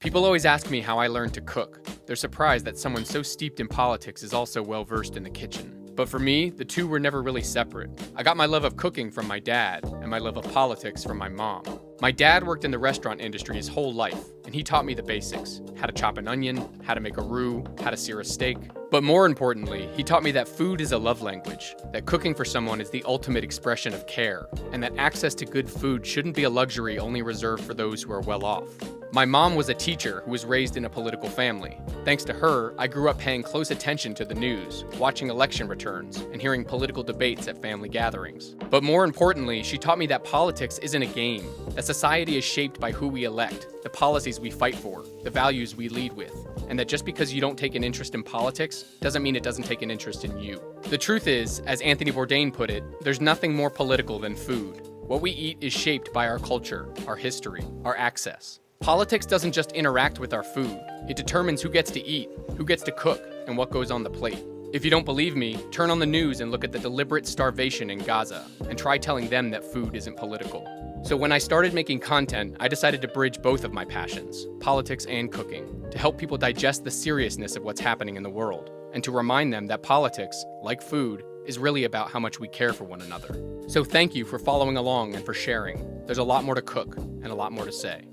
People always ask me how I learned to cook. They're surprised that someone so steeped in politics is also well versed in the kitchen. But for me, the two were never really separate. I got my love of cooking from my dad, and my love of politics from my mom. My dad worked in the restaurant industry his whole life, and he taught me the basics: how to chop an onion, how to make a roux, how to sear a steak. But more importantly, he taught me that food is a love language, that cooking for someone is the ultimate expression of care, and that access to good food shouldn't be a luxury only reserved for those who are well off. My mom was a teacher who was raised in a political family. Thanks to her, I grew up paying close attention to the news, watching election returns, and hearing political debates at family gatherings. But more importantly, she taught me that politics isn't a game, that society is shaped by who we elect, the policies we fight for, the values we lead with, and that just because you don't take an interest in politics doesn't mean it doesn't take an interest in you. The truth is, as Anthony Bourdain put it, there's nothing more political than food. What we eat is shaped by our culture, our history, our access. Politics doesn't just interact with our food, it determines who gets to eat, who gets to cook, and what goes on the plate. If you don't believe me, turn on the news and look at the deliberate starvation in Gaza, and try telling them that food isn't political. So when I started making content, I decided to bridge both of my passions, politics and cooking, to help people digest the seriousness of what's happening in the world, and to remind them that politics, like food, is really about how much we care for one another. So thank you for following along and for sharing. There's a lot more to cook and a lot more to say.